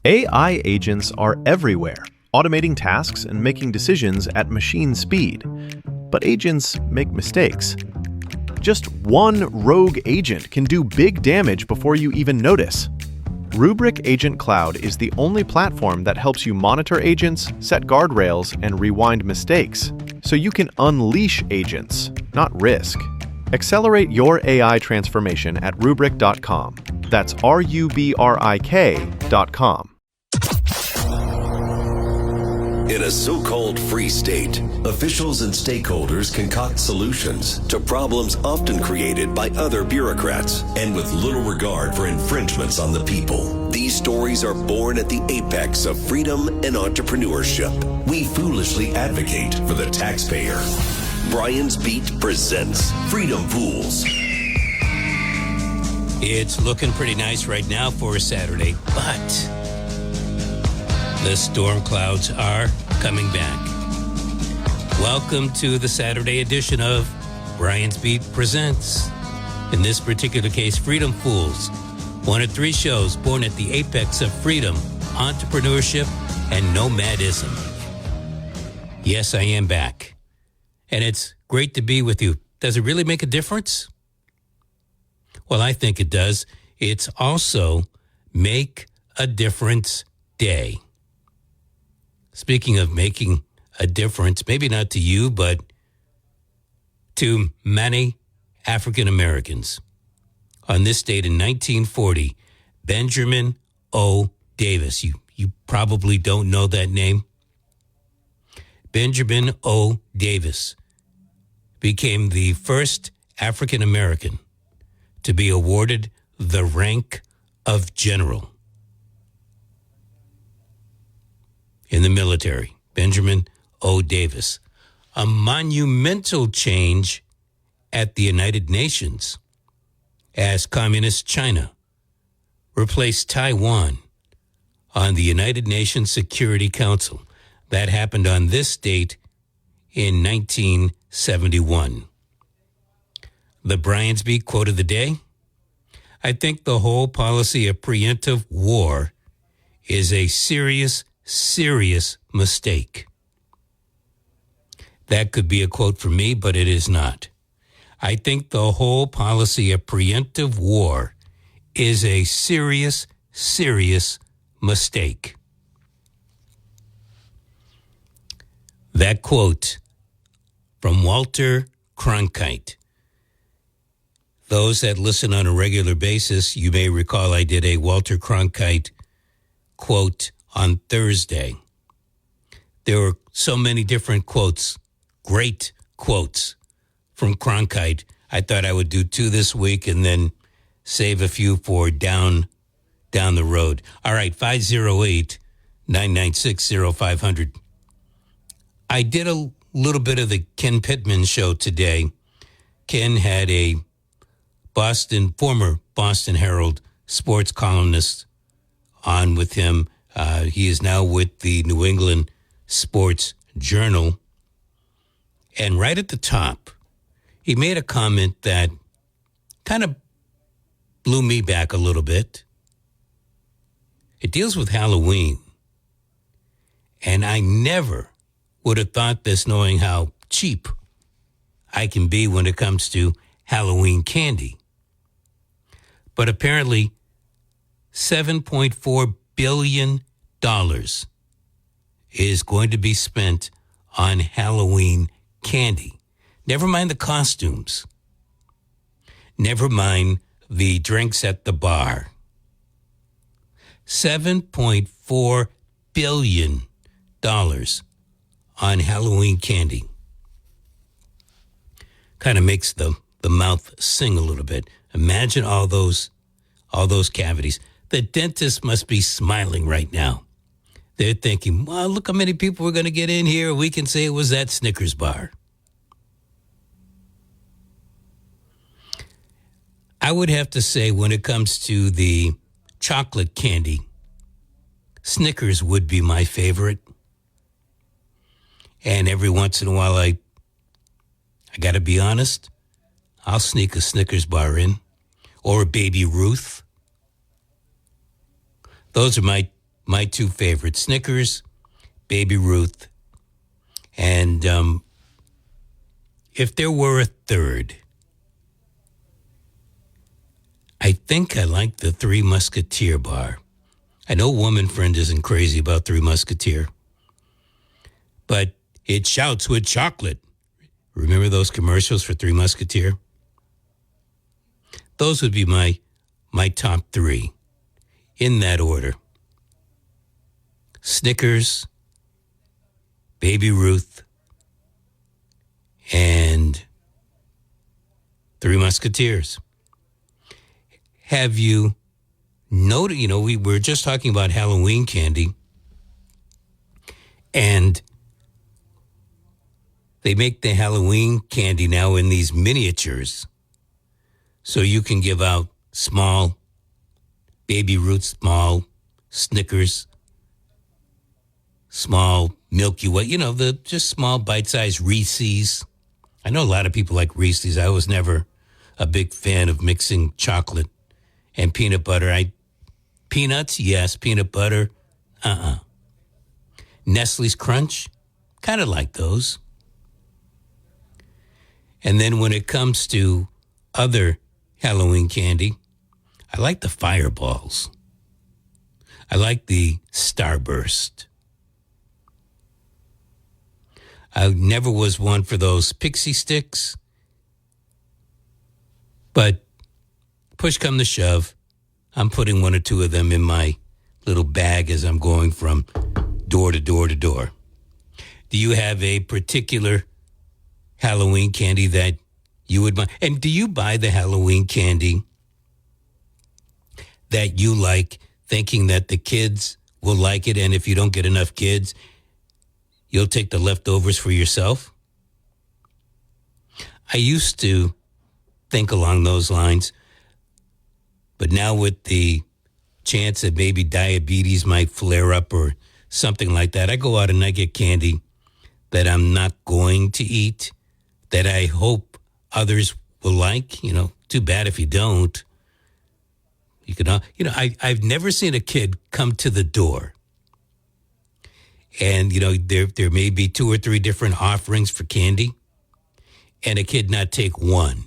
AI agents are everywhere, automating tasks and making decisions at machine speed. But agents make mistakes. Just one rogue agent can do big damage before you even notice. Rubrik Agent Cloud is the only platform that helps you monitor agents, set guardrails, and rewind mistakes, so you can unleash agents, not risk. Accelerate your AI transformation at Rubrik.com. That's RUBRIK.com. In a so-called free state, officials and stakeholders concoct solutions to problems often created by other bureaucrats and with little regard for infringements on the people. These stories are born at the apex of freedom and entrepreneurship. We foolishly advocate for the taxpayer. Brian's Beat presents Freedom Fools. It's looking pretty nice right now for a Saturday, but the storm clouds are coming back. Welcome to the Saturday edition of Brian's Beat Presents. In this particular case, Freedom Fools. One of three shows born at the apex of freedom, entrepreneurship, and nomadism. Yes, I am back. And it's great to be with you. Does it really make a difference? Well, I think it does. It's also Make a Difference Day. Speaking of making a difference, maybe not to you, but to many African Americans. On this date in 1940, Benjamin O. Davis. You probably don't know that name. Benjamin O. Davis became the first African American to be awarded the rank of general in the military. Benjamin O. Davis. A monumental change at the United Nations as Communist China replaced Taiwan on the United Nations Security Council. That happened on this date in 1971. The Brian's Beat quote of the day: I think the whole policy of preemptive war is a serious mistake. That could be a quote from me, but it is not. I think the whole policy of preemptive war is a serious mistake. That quote from Walter Cronkite. Those that listen on a regular basis, you may recall I did a Walter Cronkite quote on Thursday. There were so many different quotes, great quotes from Cronkite. I thought I would do two this week and then save a few for down the road. All right, 508-996-0500. I did a little bit of the Ken Pittman show today. Ken had a former Boston Herald sports columnist on with him. He is now with the New England Sports Journal. And right at the top, he made a comment that kind of blew me back a little bit. It deals with Halloween. And I never would have thought this, knowing how cheap I can be when it comes to Halloween candy. But apparently, $7.4 billion is going to be spent on Halloween candy. Never mind the costumes. Never mind the drinks at the bar. $7.4 billion on Halloween candy. Kind of makes the mouth sing a little bit. Imagine all those cavities. The dentist must be smiling right now. They're thinking, well, look how many people we're going to get in here. We can say it was that Snickers bar. I would have to say, when it comes to the chocolate candy, Snickers would be my favorite. And every once in a while, I got to be honest, I'll sneak a Snickers bar in, or a Baby Ruth. Those are my my two favorites, Snickers, Baby Ruth, and if there were a third, I think I like the Three Musketeer bar. I know Woman Friend isn't crazy about Three Musketeer, but it shouts with chocolate. Remember those commercials for Three Musketeer? Those would be my top three, in that order. Snickers, Baby Ruth, and Three Musketeers. Have you noticed, we were just talking about Halloween candy, and they make the Halloween candy now in these miniatures. So you can give out small Baby Ruth, small Snickers, small Milky Way, the just small bite-sized Reese's. I know a lot of people like Reese's. I was never a big fan of mixing chocolate and peanut butter. Peanuts, yes. Peanut butter, Nestle's Crunch, kind of like those. And then when it comes to other Halloween candy, I like the Fireballs. I like the Starburst. I never was one for those pixie sticks, but push come to shove, I'm putting one or two of them in my little bag as I'm going from door to door to door. Do you have a particular Halloween candy that you would buy? And do you buy the Halloween candy that you like, thinking that the kids will like it, and if you don't get enough kids, you'll take the leftovers for yourself? I used to think along those lines, but now with the chance that maybe diabetes might flare up or something like that, I go out and I get candy that I'm not going to eat, that I hope others will like. Too bad if you don't. You can, I've never seen a kid come to the door and, there may be 2 or 3 different offerings for candy and a kid not take one.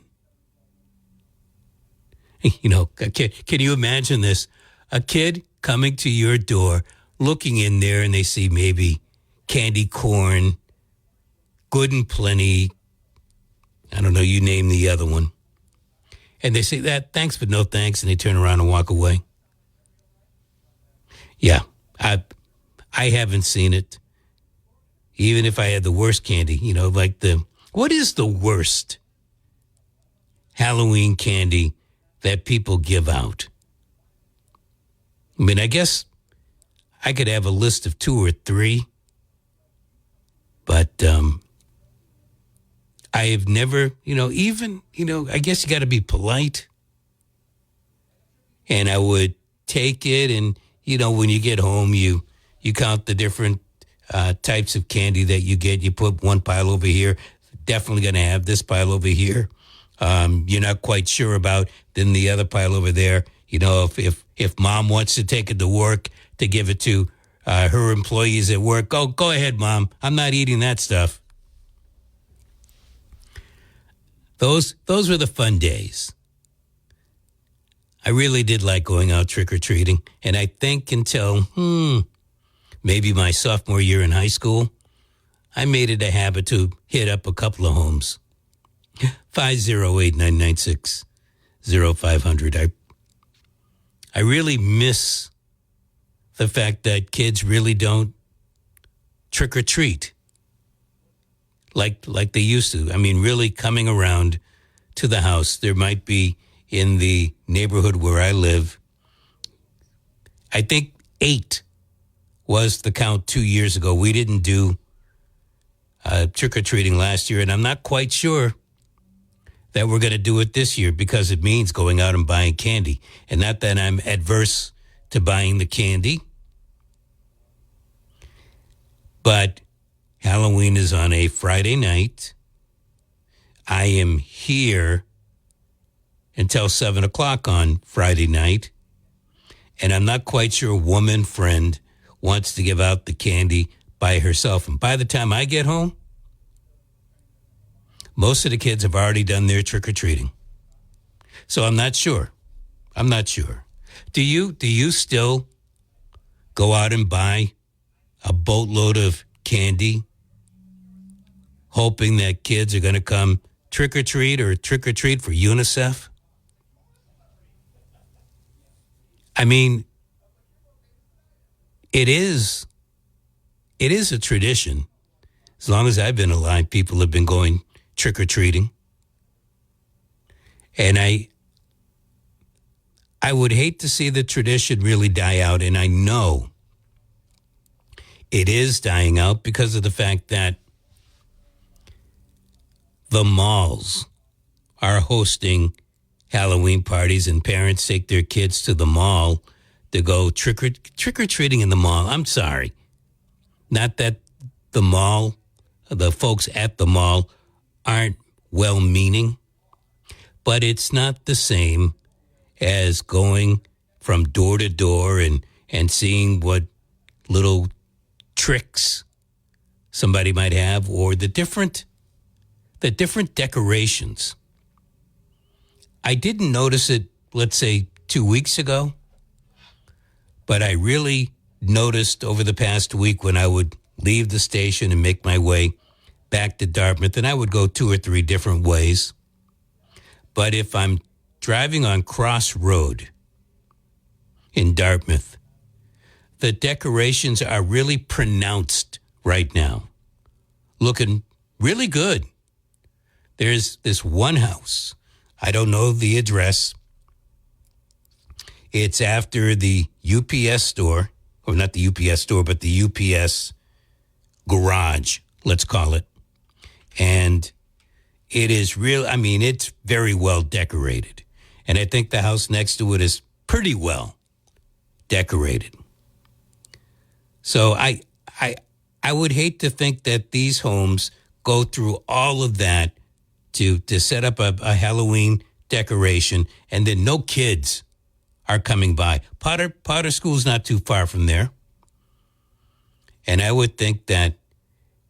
Can you imagine this? A kid coming to your door, looking in there, and they see maybe candy corn, Good and Plenty, I don't know, you name the other one. And they say that, thanks, but no thanks, and they turn around and walk away. Yeah, I haven't seen it. Even if I had the worst candy, what is the worst Halloween candy that people give out? I mean, I guess I could have a list of 2 or 3, but I have never, I guess you got to be polite. And I would take it, and, when you get home, you count the different types of candy that you get. You put one pile over here, definitely going to have this pile over here. You're not quite sure about, then the other pile over there. If mom wants to take it to work to give it to her employees at work, go ahead, Mom. I'm not eating that stuff. Those were the fun days. I really did like going out trick-or-treating. And I think until, maybe my sophomore year in high school, I made it a habit to hit up a couple of homes. 508-996-0500. I really miss the fact that kids really don't trick-or-treat like they used to. I mean, really coming around to the house. There might be in the neighborhood where I live, I think 8 was the count 2 years ago. We didn't do trick-or-treating last year, and I'm not quite sure that we're going to do it this year because it means going out and buying candy. And not that I'm adverse to buying the candy, but Halloween is on a Friday night. I am here until 7 o'clock on Friday night, and I'm not quite sure Woman Friend wants to give out the candy by herself. And by the time I get home, most of the kids have already done their trick-or-treating. So I'm not sure. Do you still go out and buy a boatload of candy, hoping that kids are going to come trick-or-treat for UNICEF? I mean, it is a tradition. As long as I've been alive, people have been going trick-or-treating. And I would hate to see the tradition really die out, and I know it is dying out because of the fact that the malls are hosting Halloween parties, and parents take their kids to the mall to go trick-or-treating in the mall. I'm sorry. Not that the folks at the mall aren't well-meaning, but it's not the same as going from door to door and seeing what little tricks somebody might have, or the different decorations. I didn't notice it, let's say, 2 weeks ago, but I really noticed over the past week when I would leave the station and make my way back to Dartmouth, and I would go 2 or 3 different ways. But if I'm driving on Cross Road in Dartmouth, the decorations are really pronounced right now, looking really good. There's this one house. I don't know the address. It's after the UPS store, or not the UPS store, but the UPS garage, let's call it. And it is real. I mean, it's very well decorated. And I think the house next to it is pretty well decorated. So I would hate to think that these homes go through all of that to set up a Halloween decoration, and then no kids are coming by. Potter School's not too far from there. And I would think that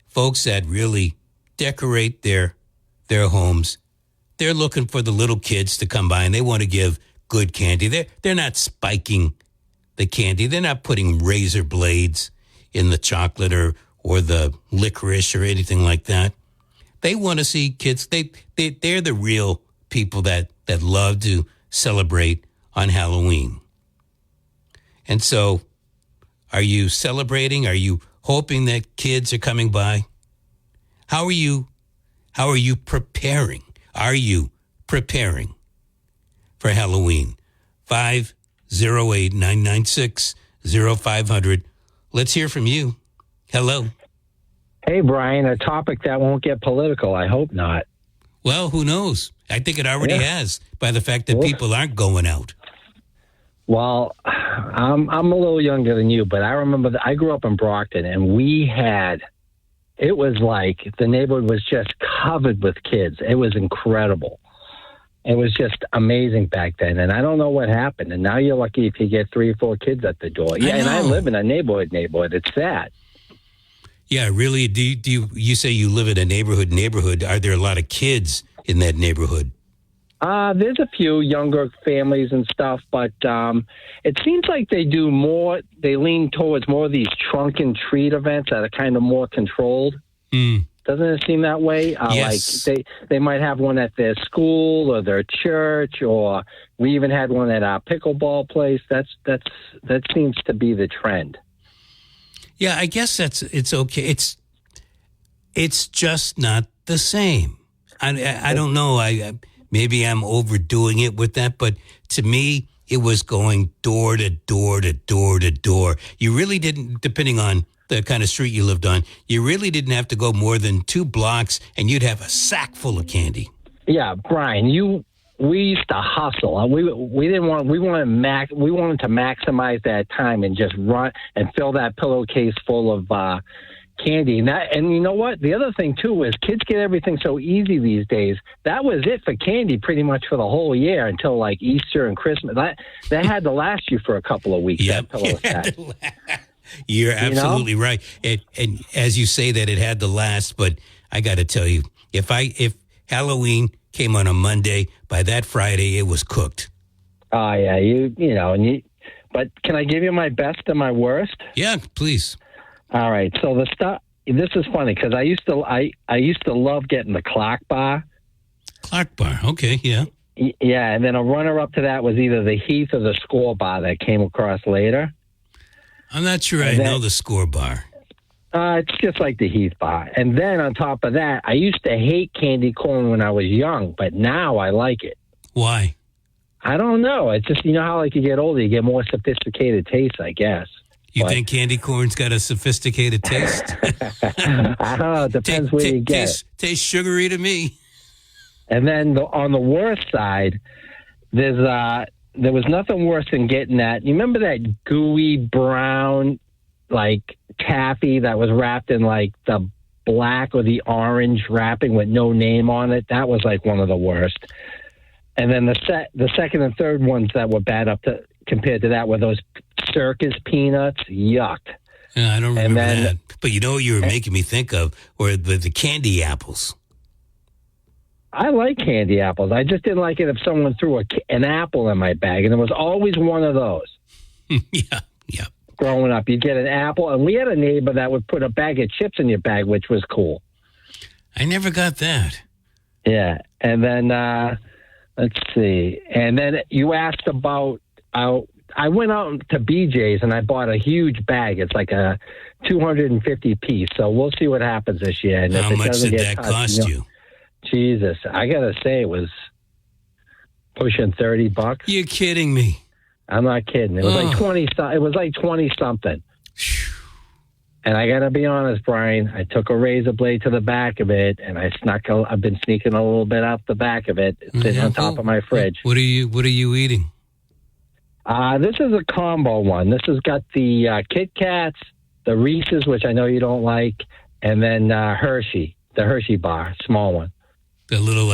folks that really decorate their homes, they're looking for the little kids to come by, and they want to give good candy. They're not spiking the candy. They're not putting razor blades in the chocolate or the licorice or anything like that. They want to see kids. They're the real people that love to celebrate on Halloween. And so, are you celebrating? Are you hoping that kids are coming by? How are you preparing? Are you preparing for Halloween? 508-996-0500. Let's hear from you. Hello. Hey, Brian, a topic that won't get political. I hope not. Well, who knows? I think it already has, by the fact that people aren't going out. Well, I'm a little younger than you, but I remember that I grew up in Brockton, and it was like the neighborhood was just covered with kids. It was incredible. It was just amazing back then, and I don't know what happened. And now you're lucky if you get 3 or 4 kids at the door. Yeah, and I live in a neighborhood. It's sad. Yeah, really. Do you say you live in a neighborhood? Are there a lot of kids in that neighborhood? There's a few younger families and stuff, but it seems like they do more. They lean towards more of these trunk and treat events that are kind of more controlled. Doesn't it seem that way? Yes. Like they might have one at their school or their church, or we even had one at our pickleball place. That seems to be the trend. Yeah, I guess it's okay. It's just not the same. I don't know. Maybe I'm overdoing it with that, but to me, it was going door to door to door to door. You really didn't, depending on the kind of street you lived on, you really didn't have to go more than 2 blocks, and you'd have a sack full of candy. Yeah, Brian, we used to hustle. We wanted to maximize that time and just run and fill that pillowcase full of candy. And you know what? The other thing too is kids get everything so easy these days. That was it for candy pretty much for the whole year until like Easter and Christmas. That had to last you for a couple of weeks. Yep. That pillow sack. You're absolutely right. And as you say that, it had to last. But I got to tell you, if Halloween came on a Monday, by that Friday, it was cooked. Oh, yeah. But can I give you my best and my worst? Yeah, please. All right. So the stuff. This is funny because I used to love getting the Clark bar. Clark bar. Okay. Yeah. Yeah, and then a runner-up to that was either the Heath or the Score bar that came across later. I'm not sure I know the Score bar. It's just like the Heath bar. And then on top of that, I used to hate candy corn when I was young, but now I like it. Why? I don't know. It's just, you know how like you get older, you get more sophisticated taste, I guess. You think candy corn's got a sophisticated taste? I don't know. It depends where you get it. Tastes sugary to me. And then on the worst side, there was nothing worse than getting that. You remember that gooey brown, like taffy that was wrapped in like the black or the orange wrapping with no name on it? That was like one of the worst. And then the second and third ones that were bad compared to that were those circus peanuts. Yuck. Yeah, I don't remember that. But you know what you were making me think of? Or the candy apples. I like candy apples. I just didn't like it if someone threw an apple in my bag, and there was always one of those. Yeah. Growing up, you'd get an apple, and we had a neighbor that would put a bag of chips in your bag, which was cool. I never got that. Yeah, and then let's see. And then you asked about. I went out to BJ's and I bought a huge bag. It's like a 250 piece. So we'll see what happens this year. And how much did that cost you? Jesus, I gotta say it was pushing $30. You're kidding me. I'm not kidding. It was like 20. It was like 20 something. And I gotta be honest, Brian. I took a razor blade to the back of it, and I've been sneaking a little bit out the back of it, sitting on top of my fridge. What are you eating? This is a combo one. This has got the Kit Kats, the Reese's, which I know you don't like, and then Hershey, the Hershey bar, small one. A little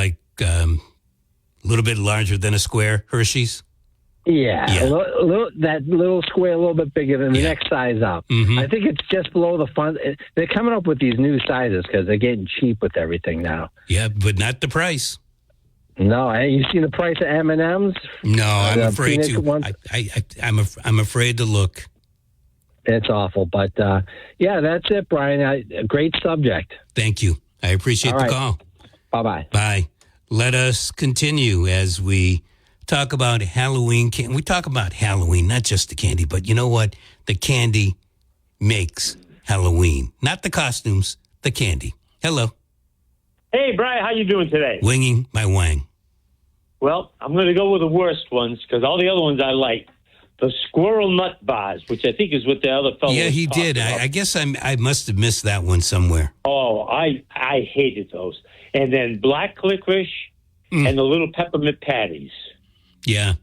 little bit larger than a square Hershey's? Yeah. That little square, a little bit bigger than the next size up. Mm-hmm. I think it's just below the fun. They're coming up with these new sizes because they're getting cheap with everything now. Yeah, but not the price. No, you seen the price of M&Ms? No, I'm afraid to. I'm afraid to look. It's awful, but yeah, that's it, Brian. A great subject. Thank you. I appreciate the call. Bye-bye. Bye. Let us continue as we talk about Halloween. We talk about Halloween, not just the candy, but you know what? The candy makes Halloween. Not the costumes, the candy. Hello. Hey, Brian, how you doing today? Winging my wang. Well, I'm going to go with the worst ones because all the other ones I like. The squirrel nut bars, which I think is what the other fellow he did. I guess I must have missed that one somewhere. Oh, I hated those. And then black licorice and the little peppermint patties. Yeah.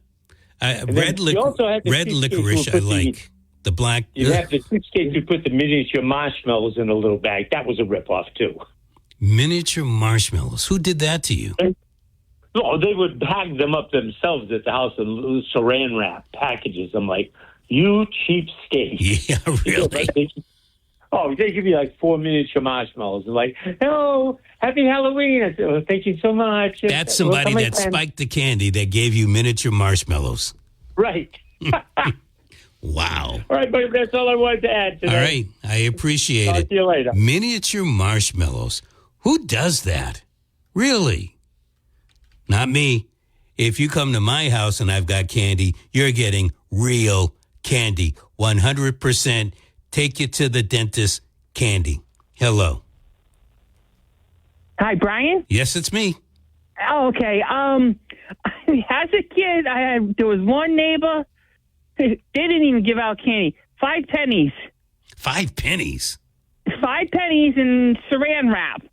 Red licorice I like. The black. You have the cheapskate to put the miniature marshmallows in a little bag. That was a ripoff, too. Miniature marshmallows. Who did that to you? No, they would bag them up themselves at the house in little saran wrap packages. I'm like, you cheapskate. Yeah, really? They give you like 4 miniature marshmallows. And like, oh, happy Halloween. I said, thank you so much. That's somebody that spiked the candy that gave you miniature marshmallows. Right. Wow. All right, buddy, that's all I wanted to add today. All right, I appreciate it. Talk to you later. Miniature marshmallows. Who does that? Really? Not me. If you come to my house and I've got candy, you're getting real candy. 100% take you to the dentist candy. Hello. Hi, Brian? Yes, it's me. Oh, okay. As a kid, there was one neighbor. They didn't even give out candy. 5 pennies. 5 pennies? 5 pennies in saran wrap.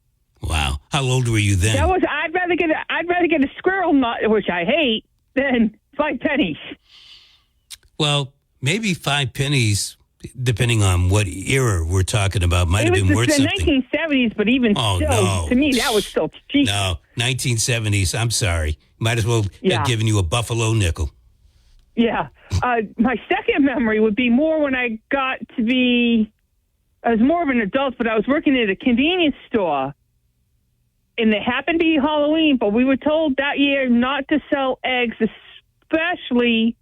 Wow. How old were you then? I'd rather get a squirrel nut, which I hate, than 5 pennies. Well, maybe 5 pennies, depending on what era we're talking about, might have been worth something. It was the 1970s, but even still, to me, that was still cheap. No, 1970s. I'm sorry. Might as well have given you a buffalo nickel. Yeah. My second memory would be more when I got to be, I was more of an adult, but I was working at a convenience store. And it happened to be Halloween, but we were told that year not to sell eggs, especially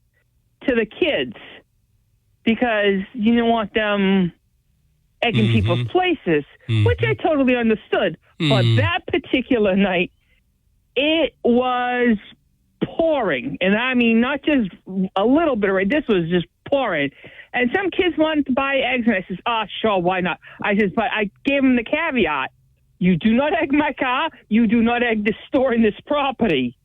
to the kids, because you didn't want them egging people's places, which I totally understood. But that particular night, it was pouring. And I mean, not just a little bit of rain. This was just pouring. And some kids wanted to buy eggs, and I says, sure, why not? I says, but I gave them the caveat. You do not egg my car. You do not egg the store in this property.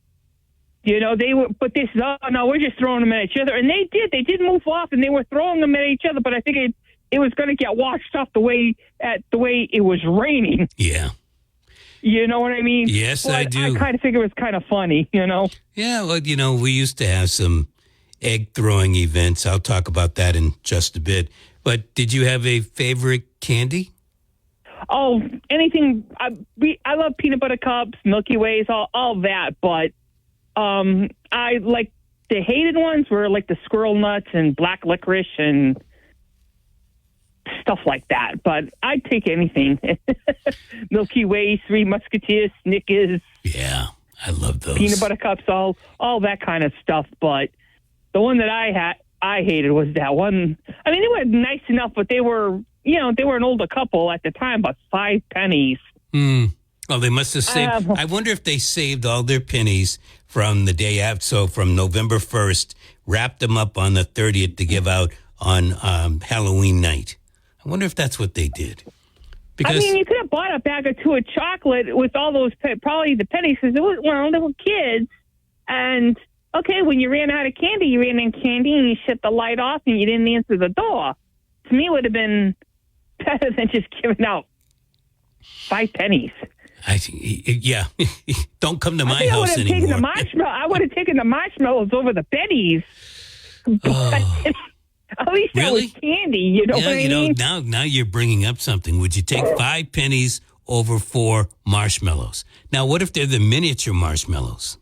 You know, but they said, oh, no, we're just throwing them at each other. And they did. They did move off, and they were throwing them at each other, but I figured it was going to get washed off the way it was raining. Yeah. You know what I mean? Yes, but I do. I kind of figure it was kind of funny, you know? Yeah, well, we used to have some egg-throwing events. I'll talk about that in just a bit. But did you have a favorite candy? Oh, anything. I love peanut butter cups, Milky Ways, all that. But I like the hated ones were like the squirrel nuts and black licorice and stuff like that. But I'd take anything. Milky Ways, Three Musketeers, Snickers. Yeah, I love those. Peanut butter cups, all that kind of stuff. But the one that I hated was that one. I mean, they were nice enough, but they were, they were an older couple at the time, but 5 pennies. Well, they must have saved. I wonder if they saved all their pennies from the day after. So from November 1st, wrapped them up on the 30th to give out on Halloween night. I wonder if that's what they did. Because, I mean, you could have bought a bag or two of chocolate with all those, probably the pennies, because they were kids. And, okay, when you ran out of candy, you ran out of candy and you shut the light off and you didn't answer the door. To me, it would have been better than just giving out 5 pennies. Yeah. Don't come to my house anymore. I would have taken the marshmallows over the pennies. At least that was candy, you know what I mean? Now you're bringing up something. Would you take 5 pennies over 4 marshmallows? Now, what if they're the miniature marshmallows?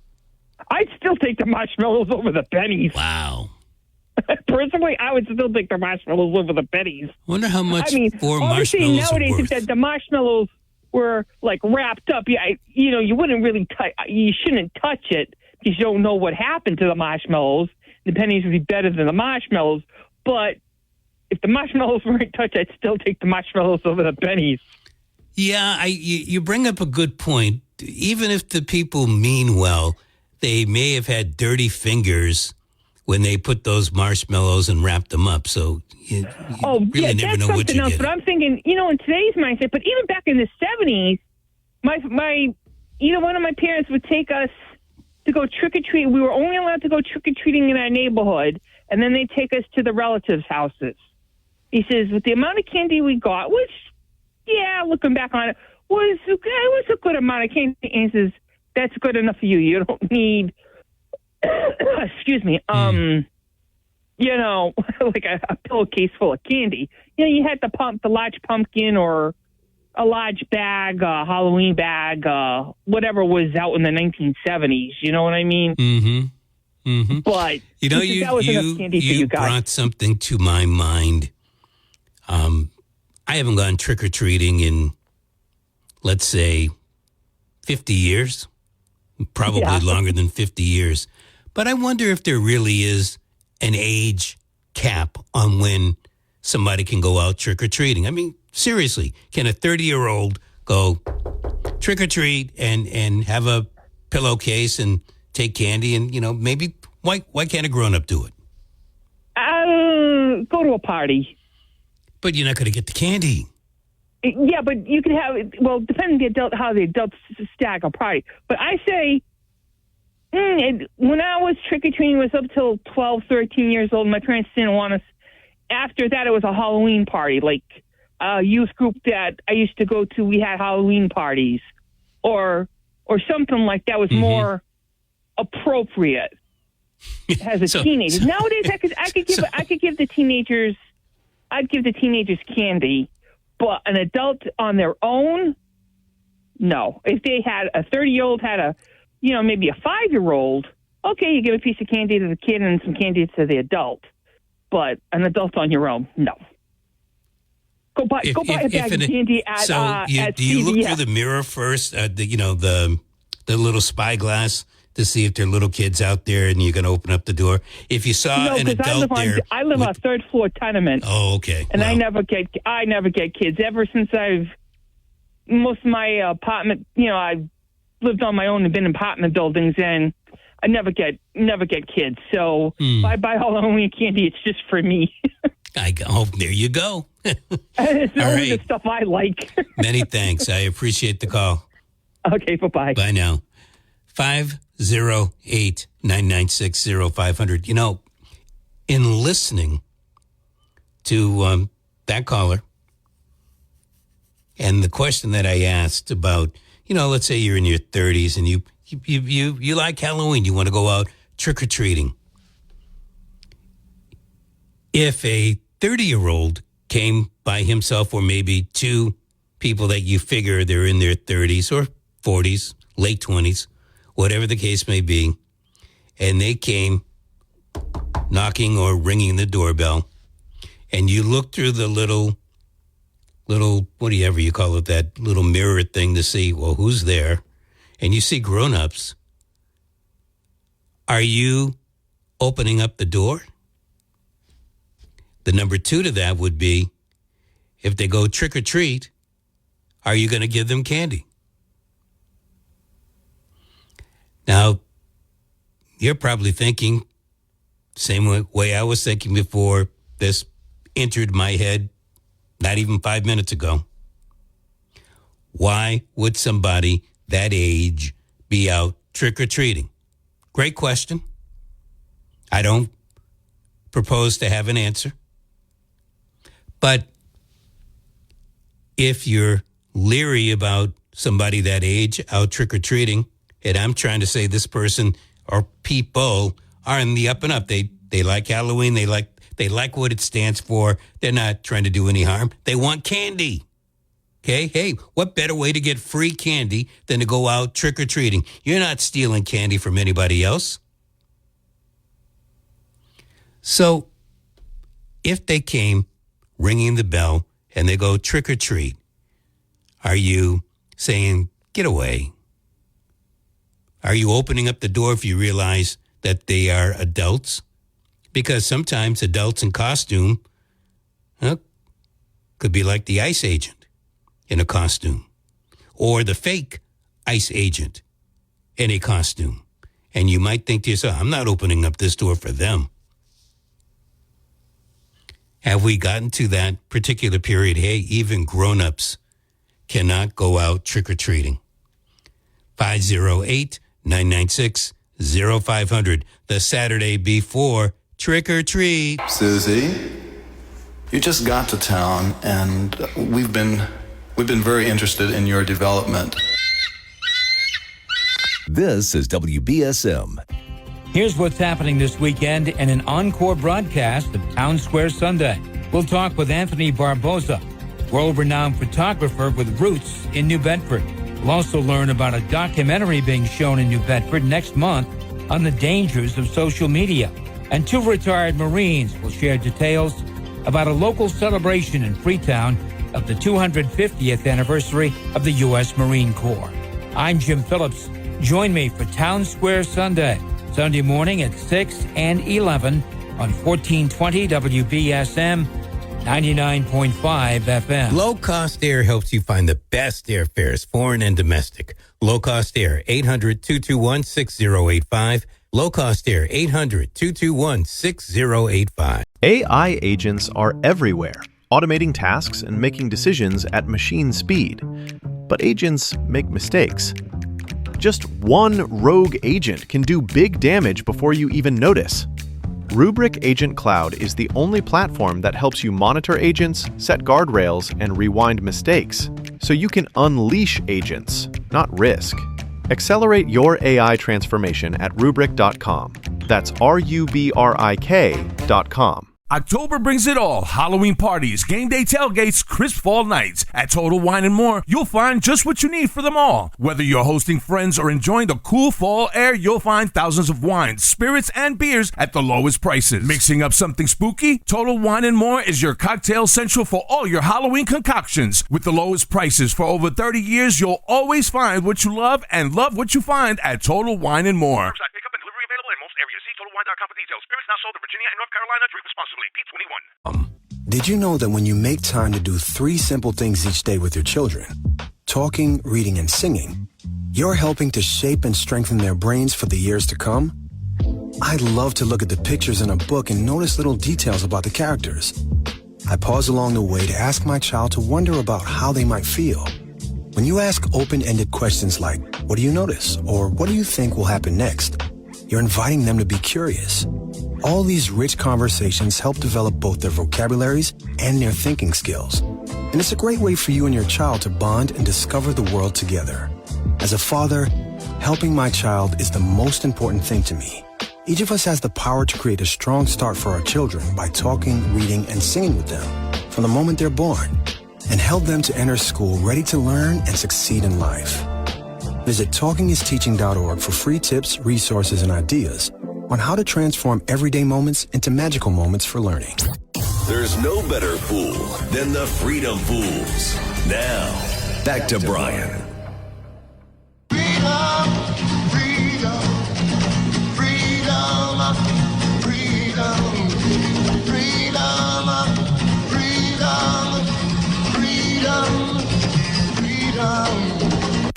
I'd still take the marshmallows over the pennies. Wow. Personally, I would still take the marshmallows over the pennies. Wonder how much 4 marshmallows nowadays, are worth. if the marshmallows were like wrapped up, you wouldn't really you shouldn't touch it because you don't know what happened to the marshmallows. The pennies would be better than the marshmallows. But if the marshmallows weren't touched, I'd still take the marshmallows over the pennies. Yeah, you bring up a good point. Even if the people mean well, they may have had dirty fingers when they put those marshmallows and wrapped them up. So you really never know what you're getting. But I'm thinking, in today's mindset, but even back in the 70s, my either one of my parents would take us to go trick-or-treat. We were only allowed to go trick-or-treating in our neighborhood, and then they'd take us to the relatives' houses. He says, with the amount of candy we got, which, looking back on it, was a good amount of candy. And he says, that's good enough for you. You don't need, excuse me, like a pillowcase full of candy. You had the large pumpkin or a large bag, Halloween bag, whatever was out in the 1970s. You know what I mean? Mm-hmm. Mm-hmm. But you brought something to my mind. I haven't gone trick-or-treating in, let's say, 50 years, probably longer than 50 years. But I wonder if there really is an age cap on when somebody can go out trick-or-treating. I mean, seriously, can a 30-year-old go trick-or-treat and have a pillowcase and take candy and, maybe why can't a grown-up do it? Go to a party. But you're not going to get the candy. Yeah, but you could have, depending on the adult, how the adults stack a party. But I say, when I was trick-or-treating, it was up till 12, 13 years old. My parents didn't want us. After that, it was a Halloween party. Like a youth group that I used to go to, we had Halloween parties. Or something like that was more appropriate as a teenager. Nowadays, I could give the teenagers, I'd give the teenagers candy, but an adult on their own, no. If they had a 30-year-old had maybe a 5-year-old, okay, you give a piece of candy to the kid and some candy to the adult, but an adult on your own, no. Go buy a bag of candy at at do you CVS. look through the mirror first, the little spyglass to see if there are little kids out there and you're going to open up the door? If you saw an adult I live on a third floor tenement. Oh, okay. And I never get kids ever since most of my apartment, I've lived on my own and been in apartment buildings, and I never get kids. So if I buy Halloween candy, it's just for me. There you go. It's only the stuff I like. Many thanks. I appreciate the call. Okay, bye-bye. Bye now. 508-996-0500. In listening to that caller and the question that I asked about, let's say you're in your 30s and you like Halloween, you want to go out trick-or-treating. If a 30-year-old came by himself, or maybe two people that you figure they're in their 30s or 40s, late 20s, whatever the case may be, and they came knocking or ringing the doorbell, and you look through the little, whatever you call it, that little mirror thing to see, well, who's there, and you see grown-ups, are you opening up the door? The number two to that would be, if they go trick or treat, are you going to give them candy? Now, you're probably thinking, same way I was thinking before this entered my head not even 5 minutes ago. Why would somebody that age be out trick or treating? Great question. I don't propose to have an answer. But if you're leery about somebody that age out trick-or-treating, and I'm trying to say this person or people are in the up and up. They like Halloween. They like what it stands for. They're not trying to do any harm. They want candy. Okay? Hey, what better way to get free candy than to go out trick-or-treating? You're not stealing candy from anybody else. So if they came ringing the bell and they go trick or treat, are you saying, get away? Are you opening up the door if you realize that they are adults? Because sometimes adults in costume could be like the ICE agent in a costume, or the fake ICE agent in a costume. And you might think to yourself, I'm not opening up this door for them. Have we gotten to that particular period? Hey, even grown-ups cannot go out trick-or-treating. 508-996-0500, the Saturday before trick-or-treat. Susie, you just got to town, and we've been very interested in your development. This is WBSM. Here's what's happening this weekend in an encore broadcast of Town Square Sunday. We'll talk with Anthony Barboza, world-renowned photographer with roots in New Bedford. We'll also learn about a documentary being shown in New Bedford next month on the dangers of social media. And two retired Marines will share details about a local celebration in Freetown of the 250th anniversary of the U.S. Marine Corps. I'm Jim Phillips. Join me for Town Square Sunday, Sunday morning at 6 and 11 on 1420 WBSM 99.5 FM. Low-cost air helps you find the best airfares, foreign and domestic. Low-cost air, 800-221-6085. Low-cost air, 800-221-6085. AI agents are everywhere, automating tasks and making decisions at machine speed. But agents make mistakes. Just one rogue agent can do big damage before you even notice. Rubrik Agent Cloud is the only platform that helps you monitor agents, set guardrails, and rewind mistakes, so you can unleash agents, not risk. Accelerate your AI transformation at Rubrik.com. That's RUBRIK.com. October brings it all. Halloween parties, game day tailgates, crisp fall nights. At Total Wine & More, you'll find just what you need for them all. Whether you're hosting friends or enjoying the cool fall air, you'll find thousands of wines, spirits, and beers at the lowest prices. Mixing up something spooky? Total Wine & More is your cocktail central for all your Halloween concoctions. With the lowest prices for over 30 years, you'll always find what you love and love what you find at Total Wine & More. Pickup and delivery available in most areas. See TotalWine.com for details. Spirits not sold in Virginia and North Carolina. Drink responsibly. B21. Did you know that when you make time to do 3 simple things each day with your children, talking, reading, and singing, you're helping to shape and strengthen their brains for the years to come? I love to look at the pictures in a book and notice little details about the characters. I pause along the way to ask my child to wonder about how they might feel. When you ask open-ended questions like, what do you notice? Or what do you think will happen next? You're inviting them to be curious. All these rich conversations help develop both their vocabularies and their thinking skills. And it's a great way for you and your child to bond and discover the world together. As a father, helping my child is the most important thing to me. Each of us has the power to create a strong start for our children by talking, reading, and singing with them from the moment they're born, and help them to enter school ready to learn and succeed in life. Visit talkingisteaching.org for free tips, resources, and ideas on how to transform everyday moments into magical moments for learning. There's no better fool than the Freedom Fools. Now, back to Brian.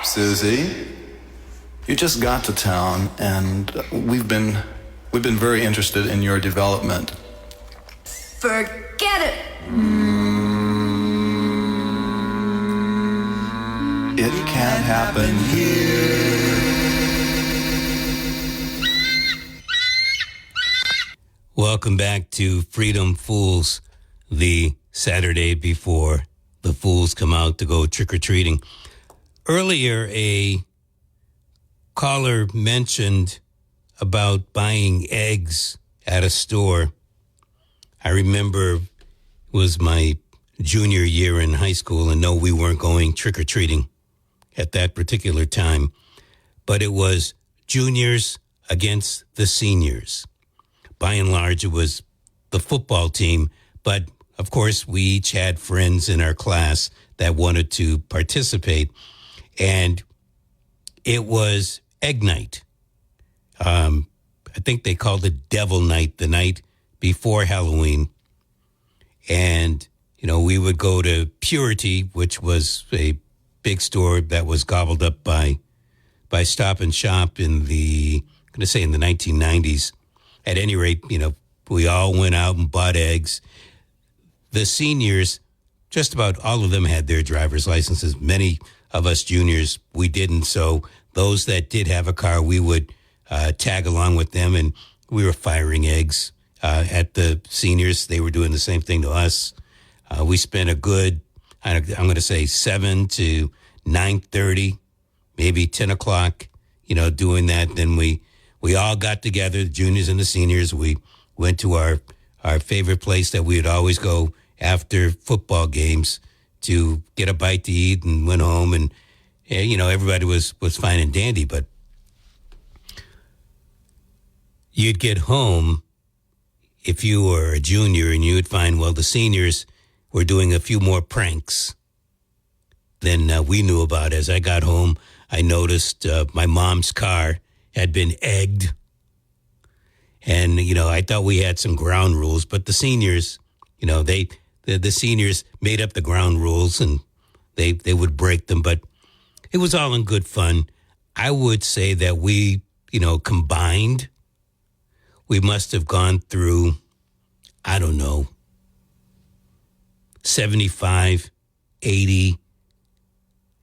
Susie, you just got to town, and we've been very interested in your development. Forget it. It can't happen here. Welcome back to Freedom Fools, the Saturday before the fools come out to go trick-or-treating. Earlier, a caller mentioned about buying eggs at a store. I remember it was my junior year in high school, and no, we weren't going trick-or-treating at that particular time, but it was juniors against the seniors. By and large, it was the football team, but of course, we each had friends in our class that wanted to participate, and it was egg night. I think they called it Devil Night, the night before Halloween. And, you know, we would go to Purity, which was a big store that was gobbled up by Stop and Shop in the 1990s. At any rate, you know, we all went out and bought eggs. The seniors, just about all of them had their driver's licenses. Many of us juniors, we didn't. So those that did have a car, we would tag along with them, and we were firing eggs at the seniors. They were doing the same thing to us. We spent a good, I'm going to say 7 to 9:30, maybe 10 o'clock, you know, doing that. Then we all got together, the juniors and the seniors. We went to our favorite place that we would always go after football games to get a bite to eat, and went home, and you know, everybody was fine and dandy. But you'd get home if you were a junior, and you would find, well, the seniors were doing a few more pranks than we knew about. As I got home, I noticed my mom's car had been egged. And, you know, I thought we had some ground rules, but the seniors, you know, the seniors made up the ground rules, and they would break them. But it was all in good fun. I would say that we, you know, combined, we must have gone through, I don't know, 75, 80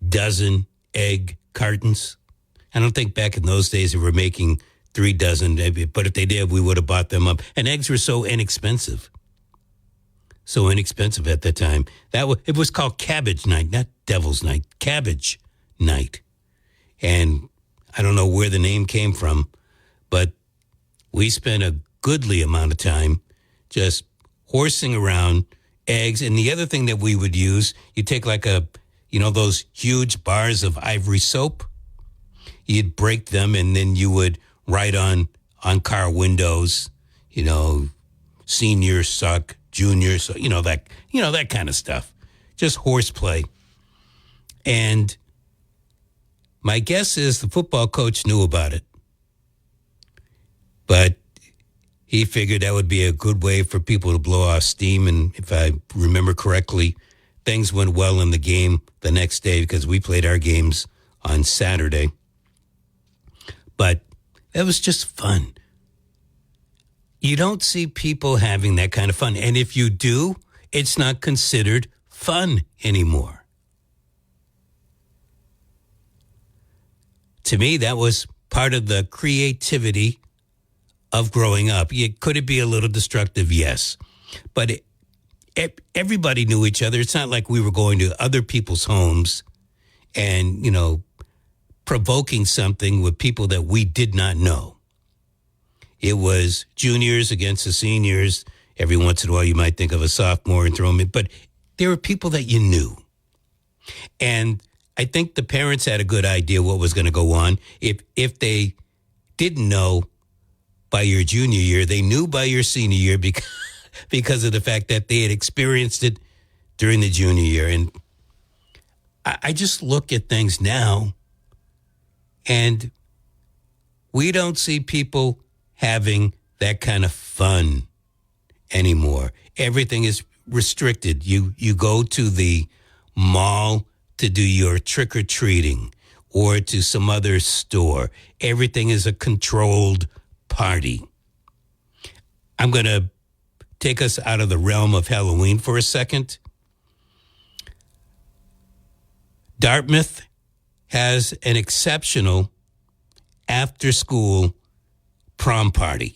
dozen egg cartons. I don't think back in those days they were making 3 dozen, but if they did, we would have bought them up. And eggs were so inexpensive. So inexpensive at that time. It was called Cabbage Night, not Devil's Night, Cabbage Night. And I don't know where the name came from, but we spent a goodly amount of time just horsing around eggs. And the other thing that we would use, you take like those huge bars of ivory soap. You'd break them and then you would write on car windows, senior suck, junior suck, that kind of stuff. Just horseplay. And my guess is the football coach knew about it. But he figured that would be a good way for people to blow off steam. And if I remember correctly, things went well in the game the next day because we played our games on Saturday. But it was just fun. You don't see people having that kind of fun. And if you do, it's not considered fun anymore. To me, that was part of the creativity of growing up. Could it be a little destructive? Yes. But everybody knew each other. It's not like we were going to other people's homes and, provoking something with people that we did not know. It was juniors against the seniors. Every once in a while, you might think of a sophomore and throw them in. But there were people that you knew. And I think the parents had a good idea what was going to go on. If they didn't know by your junior year, they knew by your senior year because of the fact that they had experienced it during the junior year. And I just look at things now, and we don't see people having that kind of fun anymore. Everything is restricted. You go to the mall to do your trick-or-treating or to some other store. Everything is a controlled party. I'm going to take us out of the realm of Halloween for a second. Dartmouth has an exceptional after-school prom party.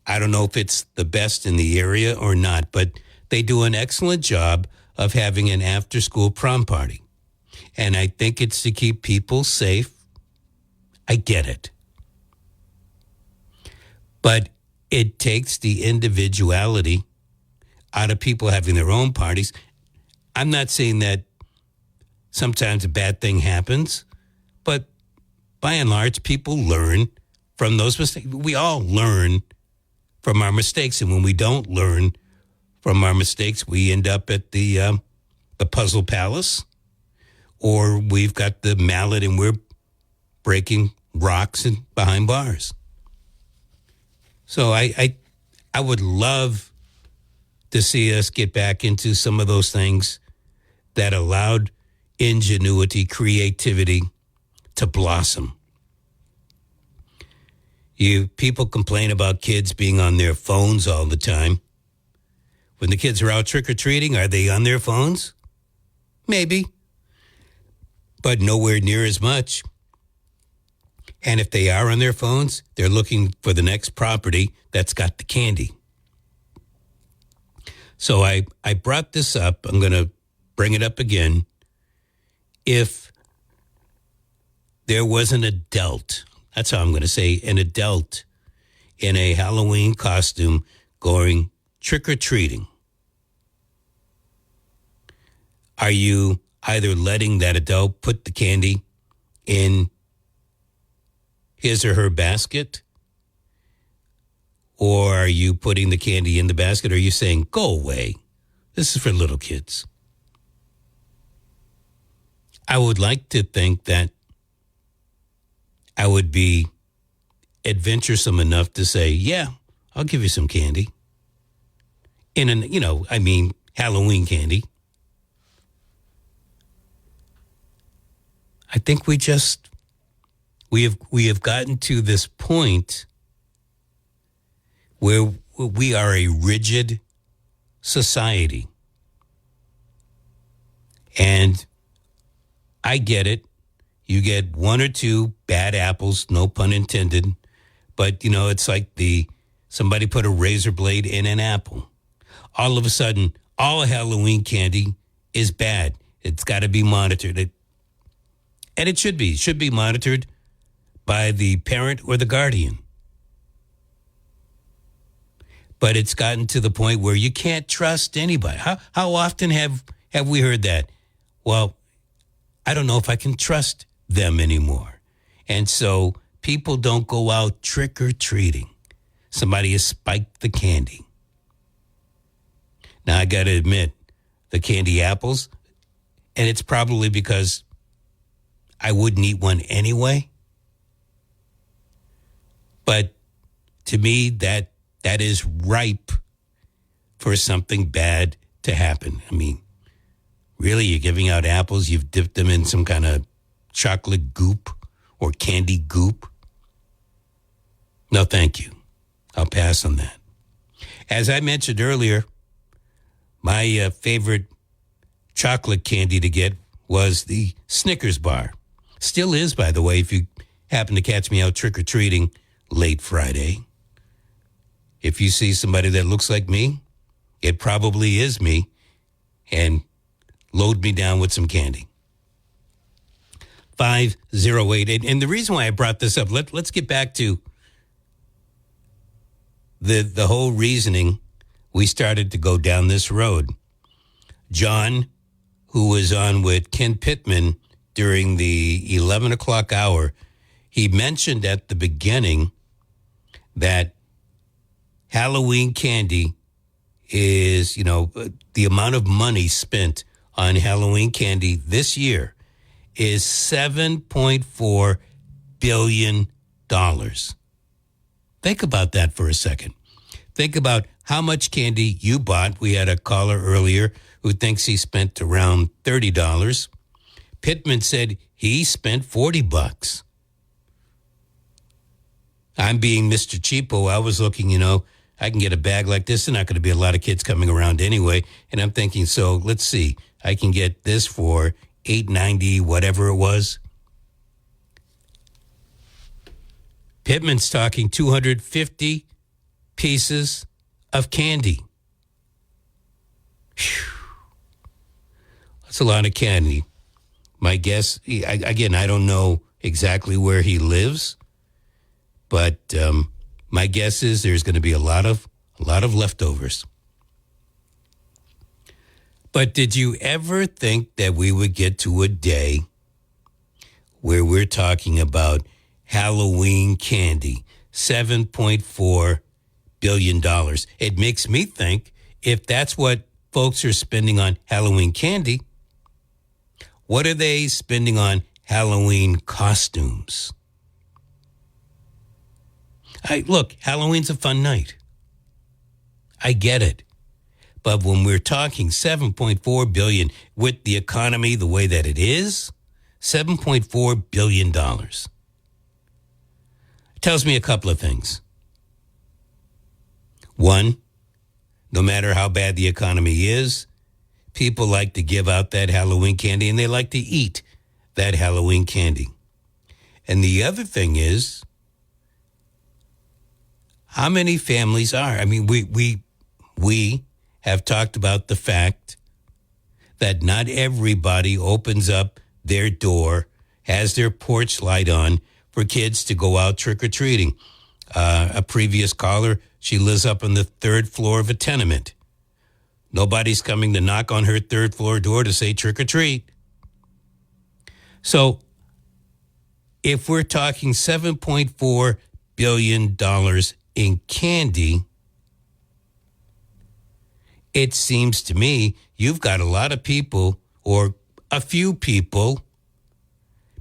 I don't know if it's the best in the area or not, but they do an excellent job of having an after-school prom party. And I think it's to keep people safe. I get it. But it takes the individuality out of people having their own parties. I'm not saying that sometimes a bad thing happens, but by and large, people learn from those mistakes. We all learn from our mistakes, and when we don't learn from our mistakes, we end up at the Puzzle Palace, or we've got the mallet and we're breaking rocks and behind bars. So I would love to see us get back into some of those things that allowed ingenuity, creativity to blossom. People complain about kids being on their phones all the time. When the kids are out trick-or-treating, are they on their phones? Maybe, but nowhere near as much. And if they are on their phones, they're looking for the next property that's got the candy. So I brought this up. I'm going to bring it up again. If there was an adult, that's how I'm going to say, an adult in a Halloween costume going trick-or-treating, are you either letting that adult put the candy in his or her basket, or are you putting the candy in the basket? Or are you saying, go away, this is for little kids? I would like to think that I would be adventuresome enough to say, yeah, I'll give you some candy. Halloween candy. I think we have gotten to this point where we are a rigid society. And I get it. You get one or two bad apples, no pun intended. But, it's like somebody put a razor blade in an apple. All of a sudden, all Halloween candy is bad. It's got to be monitored. And it should be. It should be monitored by the parent or the guardian. But it's gotten to the point where you can't trust anybody. How often have we heard that? Well, I don't know if I can trust them anymore. And so people don't go out trick-or-treating. Somebody has spiked the candy. Now, I got to admit, the candy apples, and it's probably because I wouldn't eat one anyway. But to me, that is ripe for something bad to happen. I mean, really, you're giving out apples, you've dipped them in some kind of chocolate goop or candy goop? No, thank you. I'll pass on that. As I mentioned earlier, my favorite chocolate candy to get was the Snickers bar. Still is, by the way, if you happen to catch me out trick-or-treating late Friday. If you see somebody that looks like me, it probably is me, and load me down with some candy. 508. And the reason why I brought this up, let's get back to the whole reasoning we started to go down this road. John, who was on with Ken Pittman during the 11 o'clock hour, he mentioned at the beginning that Halloween candy is, the amount of money spent on Halloween candy this year is $7.4 billion. Think about that for a second. Think about how much candy you bought. We had a caller earlier who thinks he spent around $30. Pittman said he spent $40. I'm being Mr. Cheapo. I was looking, I can get a bag like this. There's not going to be a lot of kids coming around anyway. And I'm thinking, so let's see. I can get this for $8.90, whatever it was. Pittman's talking 250 pieces of candy. Whew. That's a lot of candy. My guess, again, I don't know exactly where he lives, but my guess is there's going to be a lot of leftovers. But did you ever think that we would get to a day where we're talking about Halloween candy, $7.4 billion? It makes me think, if that's what folks are spending on Halloween candy, what are they spending on Halloween costumes? Look, Halloween's a fun night. I get it. But when we're talking $7.4 billion with the economy the way that it is, $7.4 billion tells me a couple of things. One, no matter how bad the economy is, people like to give out that Halloween candy and they like to eat that Halloween candy. And the other thing is, how many families are? I mean, we have talked about the fact that not everybody opens up their door, has their porch light on for kids to go out trick-or-treating. A previous caller, she lives up on the third floor of a tenement. Nobody's coming to knock on her third floor door to say trick-or-treat. So if we're talking $7.4 billion in candy, it seems to me you've got a lot of people, or a few people,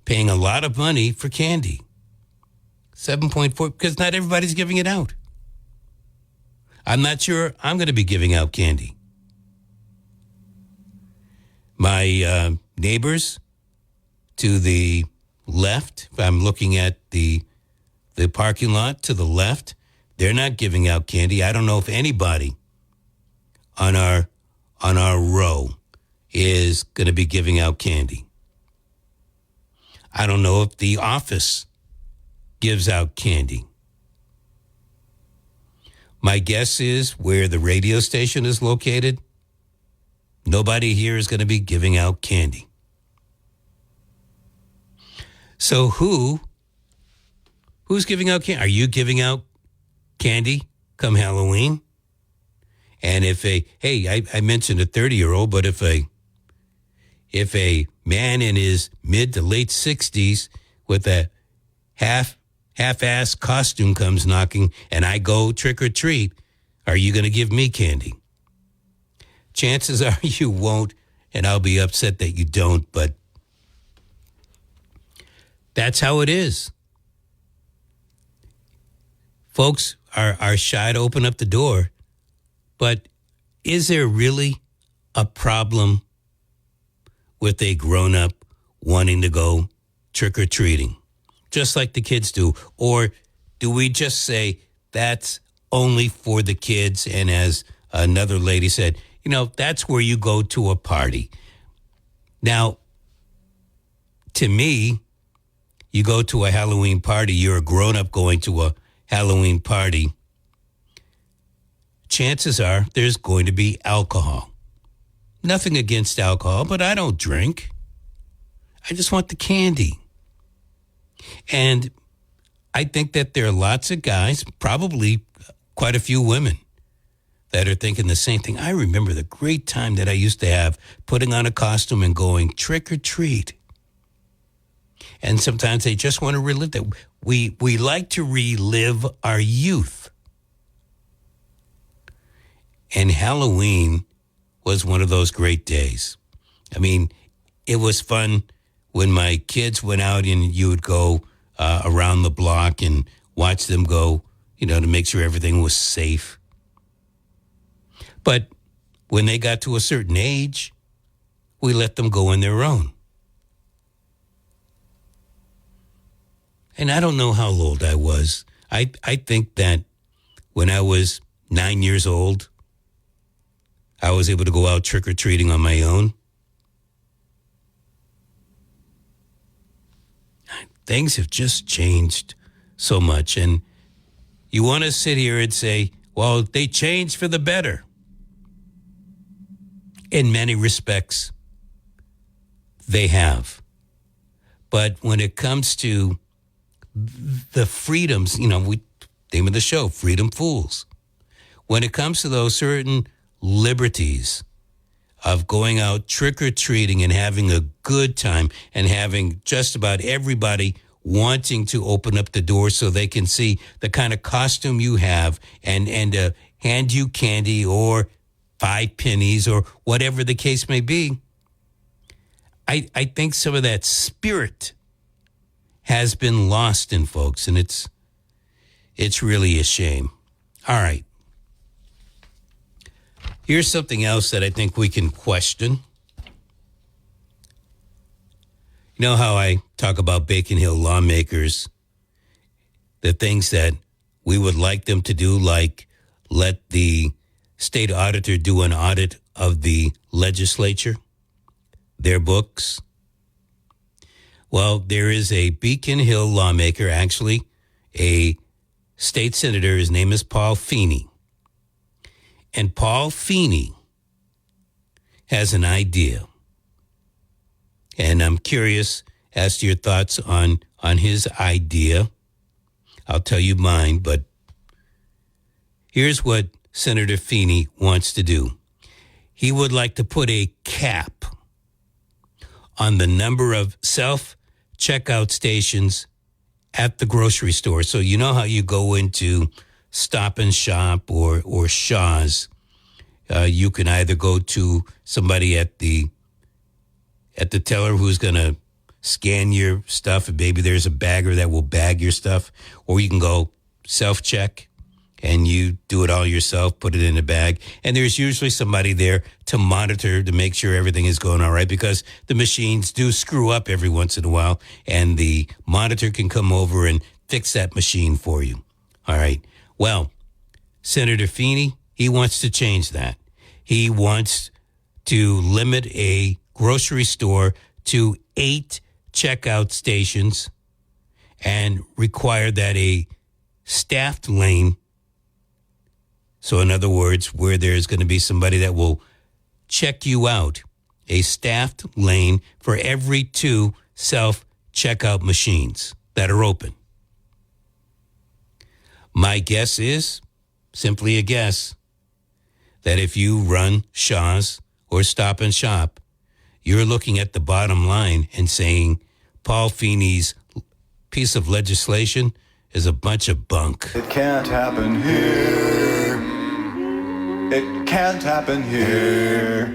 paying a lot of money for candy. 7.4, because not everybody's giving it out. I'm not sure I'm going to be giving out candy. My neighbors to the left, if I'm looking at the parking lot to the left, they're not giving out candy. I don't know if anybody on our row is going to be giving out candy. I don't know if the office gives out candy. My guess is where the radio station is located, nobody here is going to be giving out candy. So who's giving out candy? Are you giving out candy come Halloween? And I mentioned a 30-year-old, but if a man in his mid to late 60s with a half-ass costume comes knocking and I go trick or treat, are you going to give me candy? Chances are you won't, and I'll be upset that you don't, but that's how it is. Folks are shy to open up the door, but is there really a problem with a grown-up wanting to go trick-or-treating, just like the kids do? Or do we just say that's only for the kids, and as another lady said, that's where you go to a party? Now, to me, you go to a Halloween party, you're a grown-up going to a Halloween party, chances are there's going to be alcohol. Nothing against alcohol, but I don't drink. I just want the candy. And I think that there are lots of guys, probably quite a few women, that are thinking the same thing. I remember the great time that I used to have putting on a costume and going trick or treat. And sometimes they just want to relive that. We like to relive our youth. And Halloween was one of those great days. I mean, it was fun when my kids went out and you would go around the block and watch them go, to make sure everything was safe. But when they got to a certain age, we let them go on their own. And I don't know how old I was. I think that when I was 9 years old, I was able to go out trick-or-treating on my own. Things have just changed so much. And you want to sit here and say, well, they changed for the better. In many respects, they have. But when it comes to the freedoms, we name of the show, Freedom Fools. When it comes to those certain liberties of going out trick-or-treating and having a good time and having just about everybody wanting to open up the door so they can see the kind of costume you have and hand you candy or 5 pennies or whatever the case may be, I think some of that spirit has been lost in folks, and it's really a shame. All right. Here's something else that I think we can question. You know how I talk about Bacon Hill lawmakers, the things that we would like them to do, like let the state auditor do an audit of the legislature, their books? Well, there is a Beacon Hill lawmaker, actually a state senator. His name is Paul Feeney. And Paul Feeney has an idea. And I'm curious as to your thoughts on his idea. I'll tell you mine, but here's what Senator Feeney wants to do. He would like to put a cap on the number of self-checkout stations at the grocery store. So you know how you go into Stop and Shop or Shaw's. You can either go to somebody at the teller who's going to scan your stuff, and maybe there's a bagger that will bag your stuff, or you can go self-check and you do it all yourself, put it in a bag. And there's usually somebody there to monitor to make sure everything is going all right, because the machines do screw up every once in a while, and the monitor can come over and fix that machine for you. All right. Well, Senator Feeney, he wants to change that. He wants to limit a grocery store to 8 checkout stations and require that a staffed lane, so in other words, where there's going to be somebody that will check you out, a staffed lane for every 2 self-checkout machines that are open. My guess is, simply a guess, that if you run Shaw's or Stop and Shop, you're looking at the bottom line and saying Paul Feeney's piece of legislation is a bunch of bunk. It can't happen here. It can't happen here.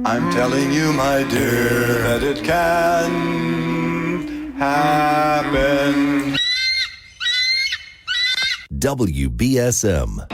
I'm telling you, my dear, that it can happen. WBSM.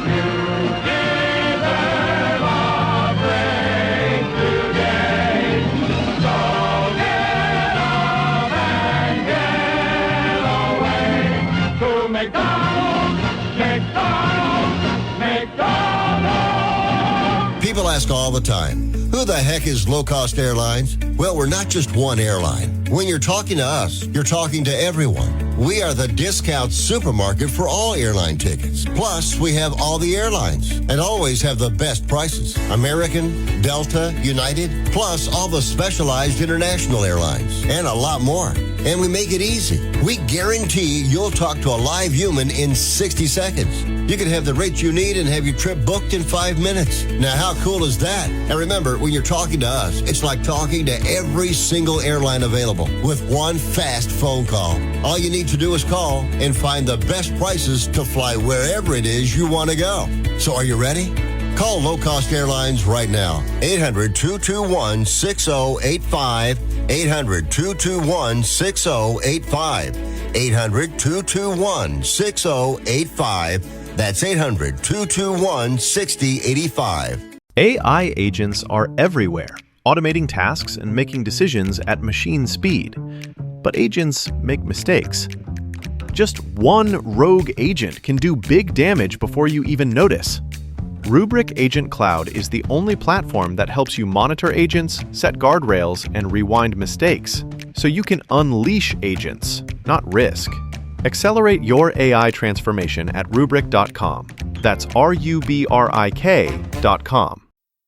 People ask all the time, who the heck is Low Cost Airlines? Well, we're not just one airline. When you're talking to us, you're talking to everyone. We are the discount supermarket for all airline tickets. Plus, we have all the airlines and always have the best prices. American, Delta, United, plus all the specialized international airlines and a lot more. And we make it easy. We guarantee you'll talk to a live human in 60 seconds. You can have the rates you need and have your trip booked in 5 minutes. Now, how cool is that? And remember, when you're talking to us, it's like talking to every single airline available with one fast phone call. All you need to do is call and find the best prices to fly wherever it is you want to go. So are you ready? Call Low Cost Airlines right now. 800-221-6085. 800-221-6085. 800-221-6085. That's 800-221-6085. AI agents are everywhere, automating tasks and making decisions at machine speed. But agents make mistakes. Just one rogue agent can do big damage before you even notice. Rubrik Agent Cloud is the only platform that helps you monitor agents, set guardrails, and rewind mistakes, so you can unleash agents, not risk. Accelerate your AI transformation at Rubrik.com. That's RUBRIK.com.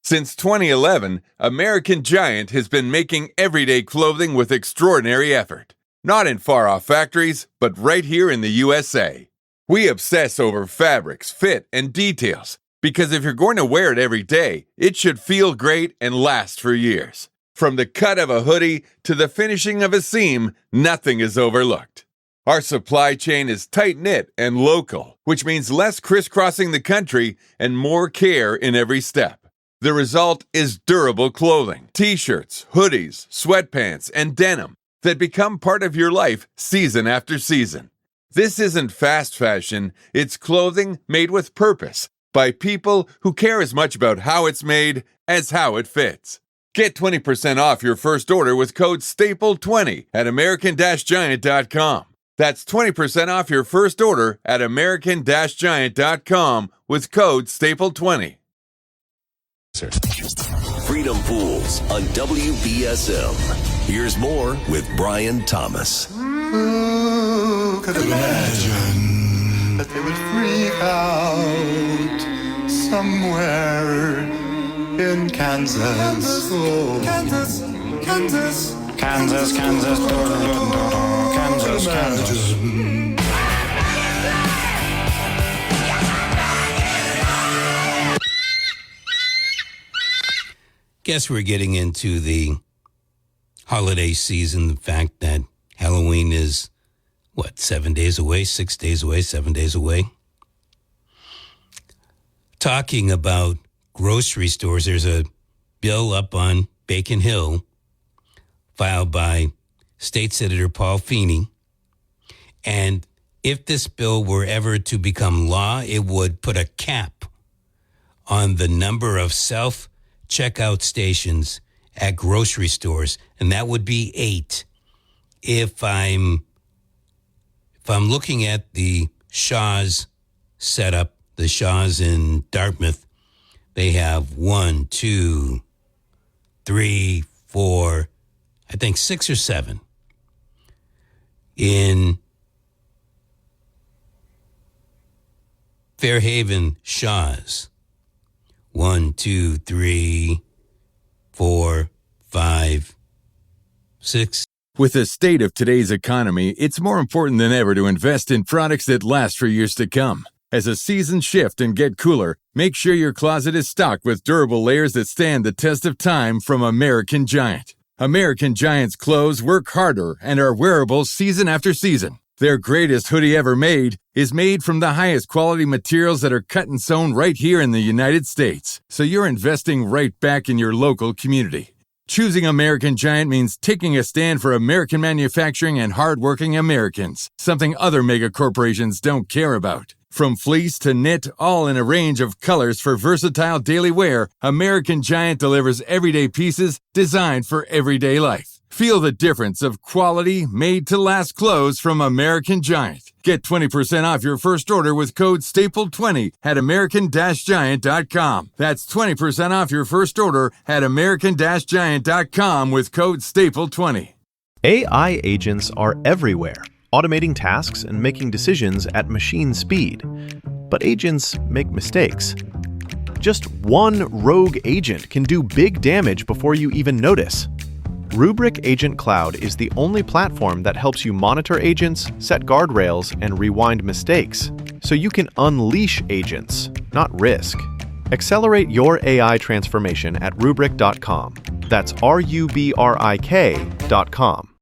Since 2011, American Giant has been making everyday clothing with extraordinary effort. Not in far-off factories, but right here in the USA. We obsess over fabrics, fit, and details, because if you're going to wear it every day, it should feel great and last for years. From the cut of a hoodie to the finishing of a seam, nothing is overlooked. Our supply chain is tight-knit and local, which means less crisscrossing the country and more care in every step. The result is durable clothing, t-shirts, hoodies, sweatpants, and denim that become part of your life season after season. This isn't fast fashion, it's clothing made with purpose by people who care as much about how it's made as how it fits. Get 20% off your first order with code STAPLE20 at American-Giant.com. That's 20% off your first order at American-Giant.com with code STAPLE20. Freedom Pools on WBSM. Here's more with Brian Thomas. Who could imagine that they would freak out somewhere in Kansas? Oh. Kansas, Kansas, Kansas, Kansas, Kansas, Kansas. Guess we're getting into the holiday season. The fact that Halloween is, 7 days away, 6 days away, 7 days away. Talking about grocery stores, there's a bill up on Bacon Hill filed by State Senator Paul Feeney. And if this bill were ever to become law, it would put a cap on the number of self-checkout stations at grocery stores, and that would be 8. If I'm looking at the Shaw's setup, the Shaw's in Dartmouth, they have 1, 2, 3, 4, I think 6 or 7. In Fairhaven, Shaw's, 1, 2, 3, 4, 5, 6. With the state of today's economy, it's more important than ever to invest in products that last for years to come. As the seasons shift and get cooler, make sure your closet is stocked with durable layers that stand the test of time from American Giant. American Giant's clothes work harder and are wearable season after season. Their greatest hoodie ever made is made from the highest quality materials that are cut and sewn right here in the United States, so you're investing right back in your local community. Choosing American Giant means taking a stand for American manufacturing and hardworking Americans, something other mega corporations don't care about. From fleece to knit, all in a range of colors for versatile daily wear, American Giant delivers everyday pieces designed for everyday life. Feel the difference of quality, made-to-last clothes from American Giant. Get 20% off your first order with code STAPLE20 at American-Giant.com. That's 20% off your first order at American-Giant.com with code STAPLE20. AI agents are everywhere, automating tasks and making decisions at machine speed. But agents make mistakes. Just one rogue agent can do big damage before you even notice. Rubrik Agent Cloud is the only platform that helps you monitor agents, set guardrails, and rewind mistakes, so you can unleash agents, not risk. Accelerate your AI transformation at Rubrik.com. That's RUBRIK.com.